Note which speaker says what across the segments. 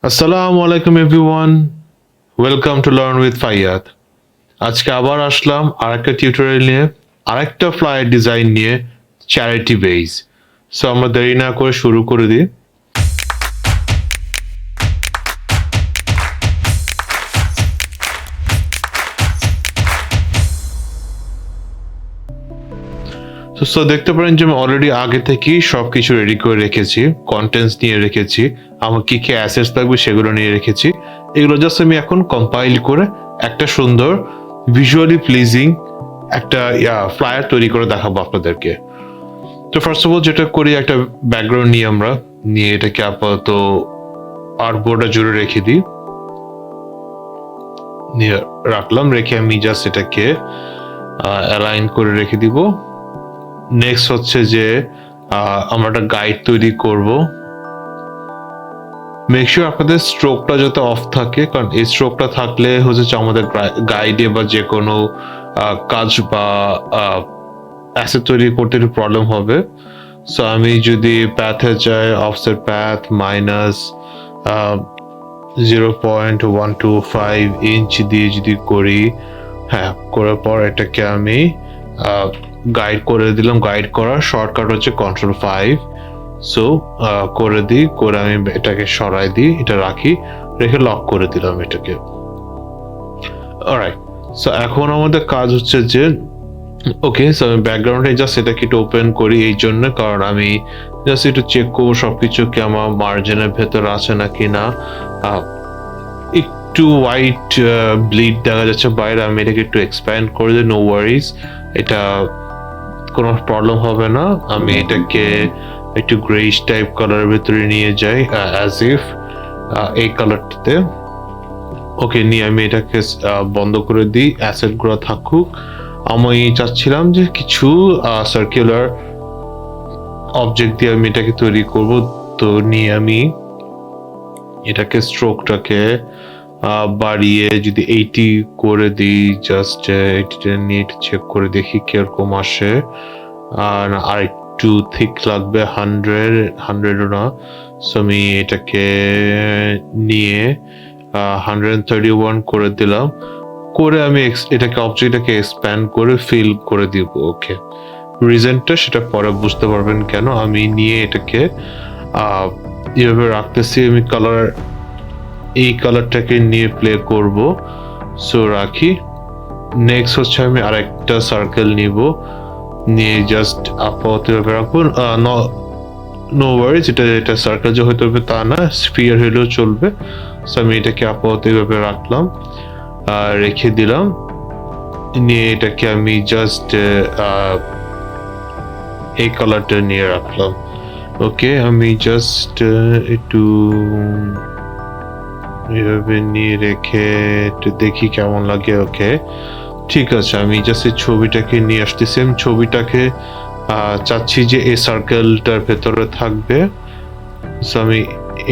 Speaker 1: আসসালামু আলাইকুম everyone, welcome to learn with Faiyat. আজকে আবার আসলাম আরেকটা টিউটোরিয়াল নিয়ে, আরেকটা ফ্লায়ার ডিজাইন নিয়ে, চ্যারিটি বেজ। সো আমরা দেরি না করে শুরু করে দিই। সো দেখতে পারেন যে আমি অলরেডি আগে থেকেই সবকিছু রেডি করে রেখেছি, কন্টেন্টস নিয়ে রেখেছি, আমার কি কি অ্যাসেটস লাগবে সেগুলো নিয়ে রেখেছি। এগুলো জাস্ট আমি এখন কম্পাইল করে একটা সুন্দর ভিজুয়ালি প্লিজিং একটা ফ্লায়ার তৈরি করে দেখাবো আপনাদেরকে। তো ফার্স্ট অফ অল যেটা করি, একটা ব্যাকগ্রাউন্ড নিয়ে আমরা নিয়ে এটাকে আপাতত আর্টবোর্ডে জুড়ে রেখে দিই, নিয়ে রাখলাম। রেখে আমি জাস্ট এটাকে অ্যালাইন করে রেখে দিব। নেক্সট হচ্ছে যে আমরা একটা গাইড তৈরি করব। মেক শিওর আপনাদের স্ট্রোকটা যাতে অফ থাকে, কারণ এই স্ট্রোকটা থাকলে হচ্ছে আমাদের গাইডে বা যে কোনো কাজ বা অ্যাসেট তৈরি করতে একটু প্রবলেম হবে। সো আমি যদি প্যাথে যাই, অফসেট প্যাথ মাইনাস 0.125 ইঞ্চ দিয়ে যদি করি, হ্যাঁ, করার পর এটাকে আমি গাইড করে দিলাম। গাইড করার শর্টকাট হচ্ছে Ctrl+5। সো করে দিই, করে আমি এটাকে সরাই দিই, এটা রাখি, রেখে লক করে দিলাম এটাকে। অলরাইট, সো এখন আমাদের কাজ হচ্ছে যে ওকে, সো আমি ব্যাকগ্রাউন্ডে জাস্ট এটাকে একটু ওপেন করি এই জন্য, কারণ আমি জাস্ট একটু চেক করবো সবকিছু কি আমার মার্জিনের ভেতর আছে নাকি না। একটু হোয়াইট ব্লিড দেখা যাচ্ছে বাইরে, আমি এটাকে একটু এক্সপ্যান্ড করে দিই। নো ওয়ারিজ, এটা কোনো প্রবলেম হবে না। আমি এটাকে একটু গ্রেইশ টাইপ কালারের ভিতরে নিয়ে যাই, অ্যাজ ইফ এই কালারটাতে। ওকে, নিয়ে আমি এটাকে বন্ধ করে দিই, অ্যাসেট গুলো থাকুক। আমি চাচ্ছিলাম যে কিছু সার্কুলার অবজেক্ট দিয়ে আমি এটাকে তৈরি করব। তো নিয়ে আমি এটাকে স্ট্রোকটাকে বাড়িয়ে যদি 80 করে দিই, জাস্ট 80 নিয়ে চেক করে দেখি কিরকম আসে। আর একটু থিক লাগবে, 100ও না। সো আমি এটাকে নিয়ে 131 করে দিলাম। করে আমি এটাকে অবজেক্টটাকে এক্সপ্যান্ড করে ফিল করে দিব। ওকে, রিজনটা সেটা পরে বুঝতে পারবেন কেন। আমি নিয়ে এটাকে এভাবে রাখতেছি। আমি এই কালারটাকে নিয়ে প্লে করব। সো রাখি। নেক্সট হচ্ছে আমি আরেকটা সার্কেল নিব, নিয়ে জাস্ট আপাতত এভাবে রাখুন। নো ওয়ারিজ, এটা সার্কেল যে হতে হবে তা না, স্ফিয়ার হলেও চলবে। সো আমি এটাকে আপাতত এভাবে রাখলাম, রেখে দিলাম। নিয়ে এটাকে আমি জাস্ট এই কালারটা নিয়ে রাখলাম। ওকে, আমি জাস্ট একটু এভাবে নিয়ে রেখে একটু দেখি কেমন লাগে। ওকে, ঠিক আছে, আমি জাস্ট এই ছবিটাকে নিয়ে আসতেছি। আমি ছবিটাকে চাচ্ছি যে এই সার্কেলটার ভেতরে থাকবে। সো আমি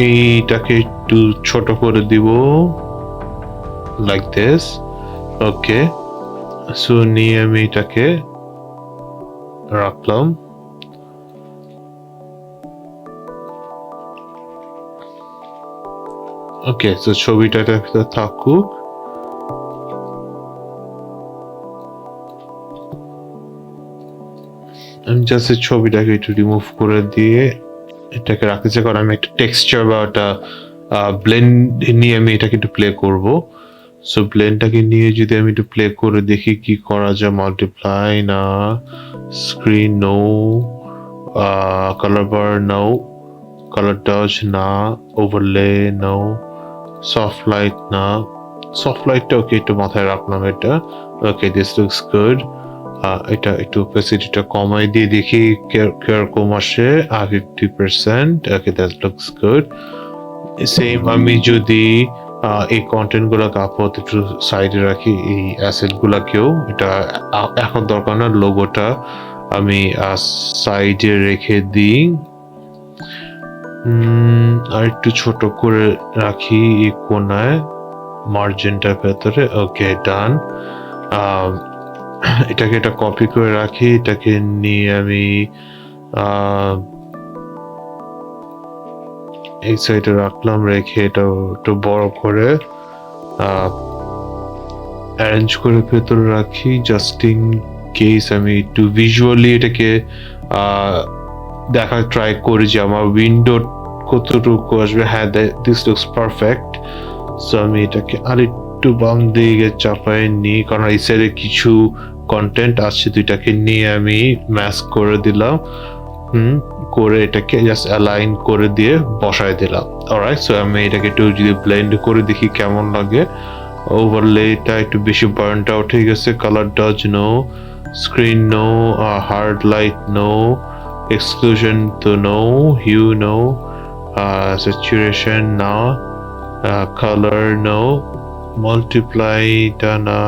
Speaker 1: এইটাকে একটু ছোট করে দিব, লাইক দিস। ওকে, সো নিয়ে আমি এটাকে রাখলাম। ওকে, সো ছবিটা থাকুক। আমি জাস্ট ছবিটাকে একটু রিমুভ করে দিয়ে এটাকে রাখতেছি, কারণ আমি একটা টেক্সচার বা একটা ব্লেন্ড নিয়ে আমি এটাকে একটু প্লে করব। সো ব্লেন্ডটাকে নিয়ে যদি আমি একটু প্লে করে দেখি কি করা যায়। মাল্টিপ্লাই না, স্ক্রিন নো, কালার বার নো, কালার ডজ না, ওভারলে নো, সফট লাইট না। সফট লাইটটা ওকে, একটু মাথায় রাখলাম এটা। ওকে, দিস লুকস গুড। এটা একটু অপেসিটিটা কমাই দিয়ে দেখি কিরকম আসে। 50%। ওকে, দ্যাট লুকস গুড। সেম আমি যদি এই কন্টেন্ট গুলাকে আপাতত একটু সাইডে রাখি, এই অ্যাসেট গুলাকেও, এটা এখন দরকার না। লোগোটা আমি সাইডে রেখে দিই, আর একটু ছোট করে রাখি এই কোনায় মার্জিনটার ভেতরে। ওকে, ডান। এটাকে এটা কপি করে রাখি। এটাকে নিয়ে আমি এই সাইডে রাখলাম, রেখে এটা একটু বড় করে অ্যারেঞ্জ করে ভেতরে রাখি, জাস্ট ইন কেস আমি একটু ভিজুয়ালি এটাকে দেখার ট্রাই করি যে আমার উইন্ডো কতটুকু আসবে। হ্যাঁ, দিস লুকস পারফেক্ট। সো আমি এটাকে আরেকটু বাম দিকে চাপাই নিই, কারণ এই সাইডে কিছু কন্টেন্ট আছে, দুইটাকে নিয়ে আমি ম্যাস্ক করে দিলাম, করে এটাকে জাস্ট অ্যালাইন করে দিয়ে বসায় দিলাম। অলরাইট, সো আমি এটাকে একটু যদি ব্লেন্ড করে দেখি কেমন লাগে। ওভারলেটা একটু বেশি বার্নড আউট হয়ে গেছে, colour dodge no, screen no, hard light no, exclusion তো নো, হিউ নো, স্যাচুরেশন না, কালার নো, মাল্টিপ্লাইটা না।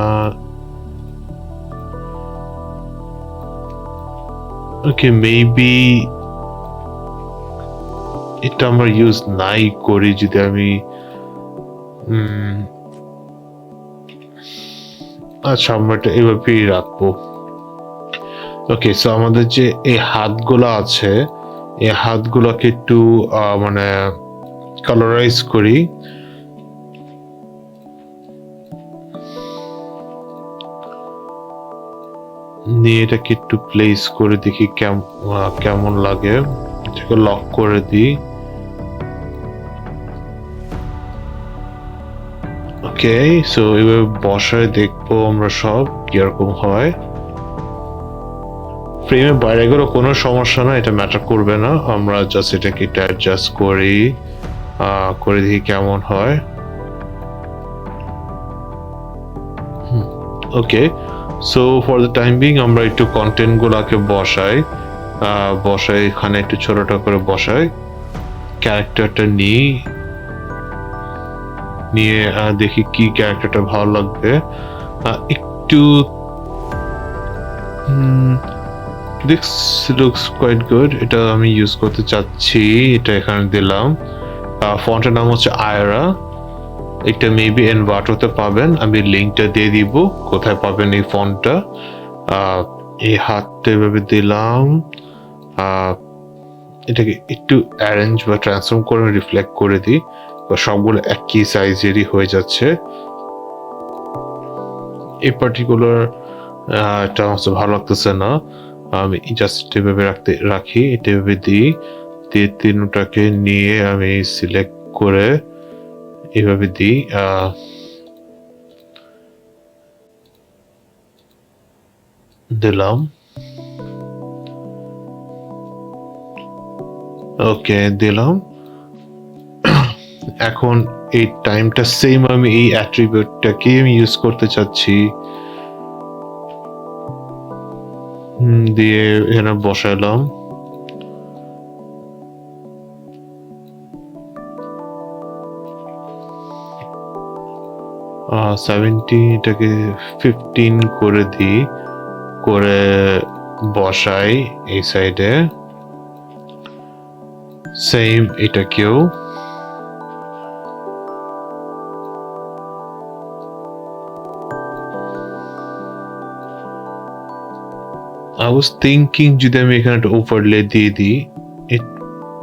Speaker 1: ওকে, মেবি এটা আমরা ইউজ নাই করি, যদি আমি আচ্ছা আমরা এটা এভাবেই রাখবো। ওকে, সো আমাদের যে এই হাতগুলো আছে, এই হাতগুলোকে একটু মানে কালারাইজ করি। নিয়ে এটাকে একটু প্লেস করে দেখি কেমন লাগে। এটাকে লক করে দিই। ওকে, সো এভাবে বসায় দেখবো আমরা সব কিরকম হয়। ফ্রেমের বাইরে গেলেও কোনো সমস্যা না, এটা ম্যাটার করবে না। আমরা জাস্ট এটাকে অ্যাডজাস্ট করি, করে দেখি কেমন হয়। Okay, so for the time being আমরা একটু কন্টেন্ট গুলাকে বসাই, এখানে একটু ছোটটা করে বসাই, ক্যারেক্টারটা নিয়ে দেখি কি ক্যারেক্টারটা ভালো লাগবে। একটু দিস লুকস কোয়াইট গুড, এটা আমি ইউজ করতে চাচ্ছি। এটা এখানে দিলাম, ফন্টের নাম হচ্ছে আয়রা। এটা মেবি এনভার্টোতে পাবেন, আমি লিঙ্কটা দিয়ে দিব কোথায় পাবেন এই ফন্টটা। এই হাতটা এভাবে দিলাম, এটাকে একটু অ্যারেঞ্জ বা ট্রান্সফর্ম করে রিফ্লেক্ট করে দিই, সবগুলো একই সাইজেরই হয়ে যাচ্ছে। এই পার্টিকুলার এটা আমার ভালো লাগতেছে না, আমি জাস্ট এভাবে রাখি, এটা এভাবে দিই, দিয়ে তিনটাকে নিয়ে আমি সিলেক্ট করে এভাবে দিই। দিলাম, ওকে দিলাম। এখন এই টাইমটা সেম আমি এই অ্যাট্রিবিউটটাকে আমি ইউজ করতে চাচ্ছি, দিয়ে এখানে বসাইলাম। 70 এটাকে 15 করে দিই, করে বসাই এই সাইডে। সেম এটাকেও I was thinking যদি আমি এখানে একটা ওভারলে দিয়ে দিই, it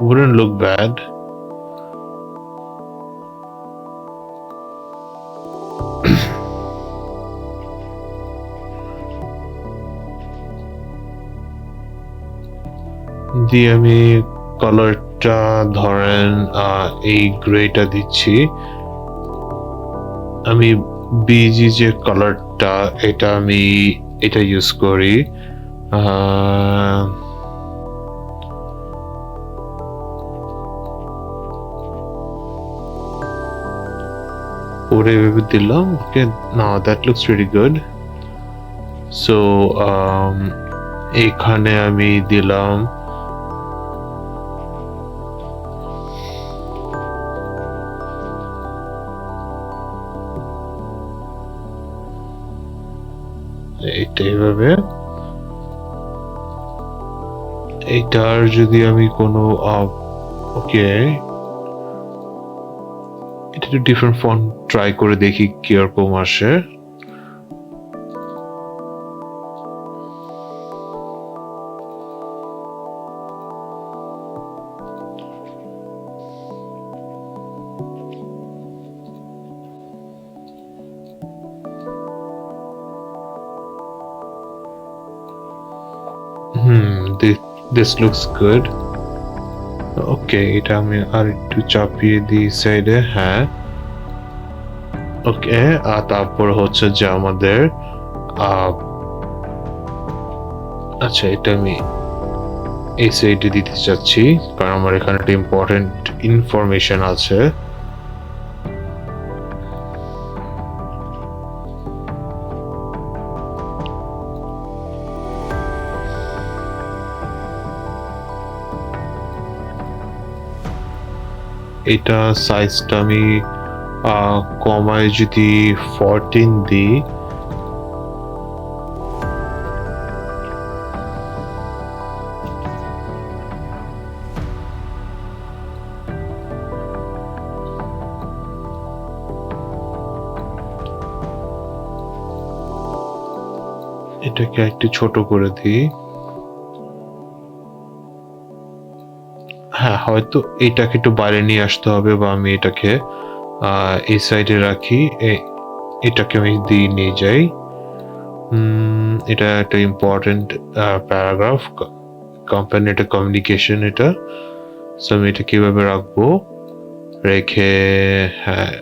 Speaker 1: wouldn't look bad. দিয়ে আমি কালারটা ধরেন এই গ্রেটা দিচ্ছি। আমি বিজি যে কালারটা, এটা ইউজ করি। ওরে এভাবে দিলাম। Okay, now that looks really good. So এখানে আমি দিলাম এটা এভাবে। এইটার যদি আমি কোনো ওকে, এটা একটু ডিফারেন্ট ফন্ট ট্রাই করে দেখি কিরকম আসে। This looks good. ওকে, এটা আমি আর একটু চাপিয়ে দিই সাইডে। হ্যাঁ, ওকে। আর তারপর হচ্ছে যে আমাদের আচ্ছা, এটা আমি এই সাইডে দিতে চাচ্ছি কারণ আমার এখানে একটা ইম্পর্টেন্ট ইনফরমেশন আছে। এটা সাইজটা আমি কমায় যদি 14 দিই, এটাকে একটু ছোট করে দিই। হ্যাঁ, হয়তো এটাকে একটু বাইরে নিয়ে আসতে হবে, বা আমি এটাকে এই সাইডে রাখি। এটাকে আমি দিয়ে নিয়ে যাই। এটা একটা ইম্পর্টেন্ট প্যারাগ্রাফ, কোম্পানি এটা কমিউনিকেশন, এটা সো আমি এটা কিভাবে রাখবো, রেখে হ্যাঁ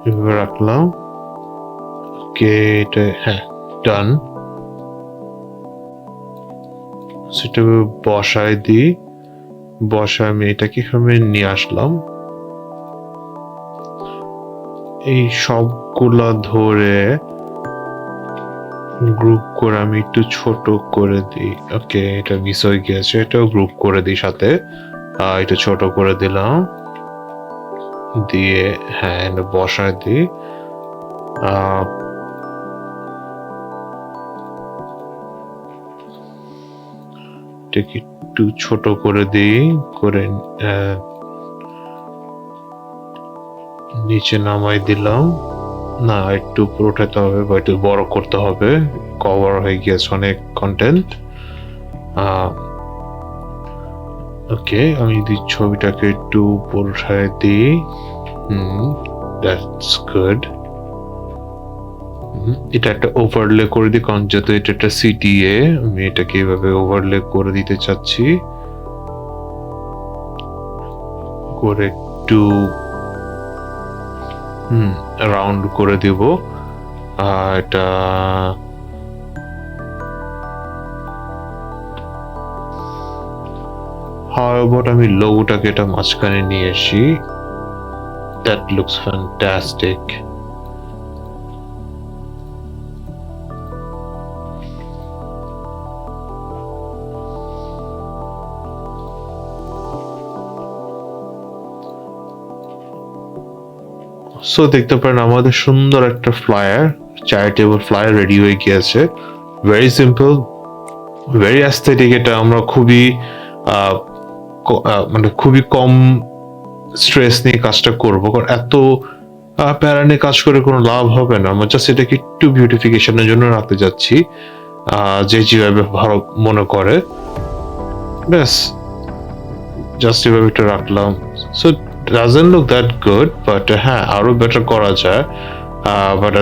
Speaker 1: এভাবে রাখলাম। ওকে, এটা হ্যাঁ ডান। সেটা বসায় দিই, বসায় আমি এটাকে এখানে নিয়ে আসলাম। এই সবগুলা ধরে গ্রুপ করে আমি একটু ছোট করে দিই। ওকে, এটা মিস হয়ে গিয়েছে, এটাও গ্রুপ করে দিই সাথে। এটা ছোট করে দিলাম, দিয়ে হ্যাঁ এটা বসায় দিই। এটাকে একটু ছোট করে দিই, করে নিচে নামাই দিলাম। না, একটু উপরে উঠাতে হবে বা একটু বড় করতে হবে, কভার হয়ে গিয়েছে অনেক কন্টেন্ট। ওকে, আমি যদি ছবিটাকে একটু উপর উঠায় দিই, দ্যাটস গুড। এটা একটা ওভারলে করে দিই, কারণ যেহেতু এটা একটা সিটিএ, আমি এটাকে এইভাবে ওভারলে করে দিতে চাচ্ছি, করে একটু রাউন্ড করে দিব। এটা however আমি লোগোটাকে এটা মাঝখানে নিয়ে আসি। That looks fantastic. সো দেখতে পারেন আমাদের সুন্দর একটা ফ্লায়ার, চ্যারিটেবল ফ্লায়ার রেডি হয়ে গিয়েছে। Very simple, very aesthetic. এটা আমরা খুবই মানে খুবই কম স্ট্রেস নিয়ে কাজটা করবো, কারণ এত প্যারা নিয়ে কাজ করে কোনো লাভ হবে না। আমরা জাস্ট এটাকে একটু বিউটিফিকেশনের জন্য রাখতে যাচ্ছি, যে যেভাবে ভালো মনে করে, ব্যাস জাস্ট এভাবে এটা রাখলাম। So doesn't look that good, but হ্যাঁ আরো বেটার করা যায়। বাট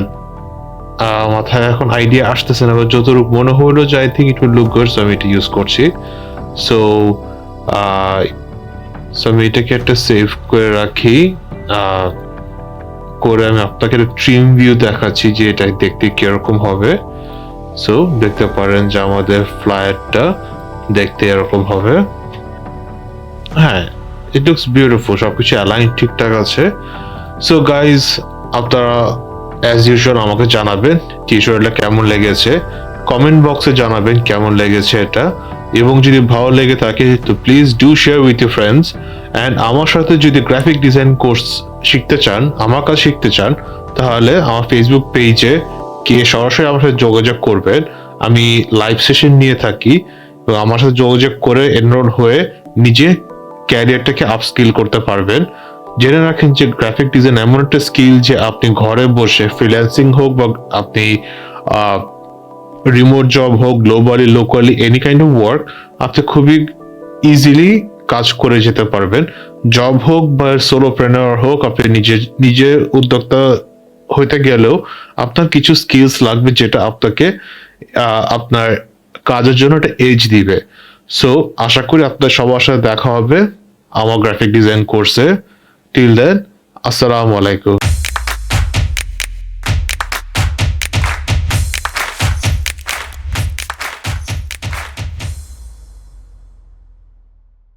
Speaker 1: মাথায় এখন আইডিয়া আসতেছে না, যতটুকু মনে হলো যে I think it will look good, so আমি এটা ইউজ করছি। সো আমি এটাকে একটা সেভ করে রাখি, করে আমি আপনাকে ট্রিম ভিউ দেখাচ্ছি যে এটা দেখতে কিরকম হবে। সো দেখতে পারেন যে আমাদের ফ্লায়ারটা দেখতে এরকম হবে। হ্যাঁ, ইট লুকস বিউটিফুল, সবকিছু অ্যালাইন ঠিকঠাক আছে। সো গাইজ, আপনারা অ্যাজ ইউজুয়াল আমাকে জানাবেন টিউটোরিয়ালটা কেমন লেগেছে, কমেন্ট বক্সে জানাবেন কেমন লেগেছে এটা, এবং যদি ভালো লেগে থাকে তো please do share with your friends. And আমার সাথে যদি গ্রাফিক ডিজাইন কোর্স শিখতে চান, আমার কাছে শিখতে চান, তাহলে আমার ফেসবুক পেজে গিয়ে সরাসরি আমার সাথে যোগাযোগ করবেন। আমি লাইভ সেশন নিয়ে থাকি, এবং আমার সাথে যোগাযোগ করে এনরোল হয়ে নিজে ক্যারিয়ারটাকে আপস্কিল করতে পারবেন। জেনে রাখেন যে গ্রাফিক ডিজাইন এমন একটা স্কিল যে আপনি ঘরে বসে ফ্রিল্যান্সিং হোক বা আপনি রিমোট জব হোক, globally locally any kind of work, আপনি খুবই ইজিলি কাজ করে যেতে পারবেন। জব হোক বা সোলোপ্রেনার হোক, আপনি নিজে নিজে উদ্যোক্তা হইতে গেলেও আপনার কিছু স্কিলস লাগবে, যেটা আপনাকে আপনার কাজের জন্য একটা এজ দিবে। সো আশা করি আপনার সবার সাথে দেখা হবে আমার গ্রাফিক ডিজাইন কোর্সে। টিল দেন, আসসালামু আলাইকুম।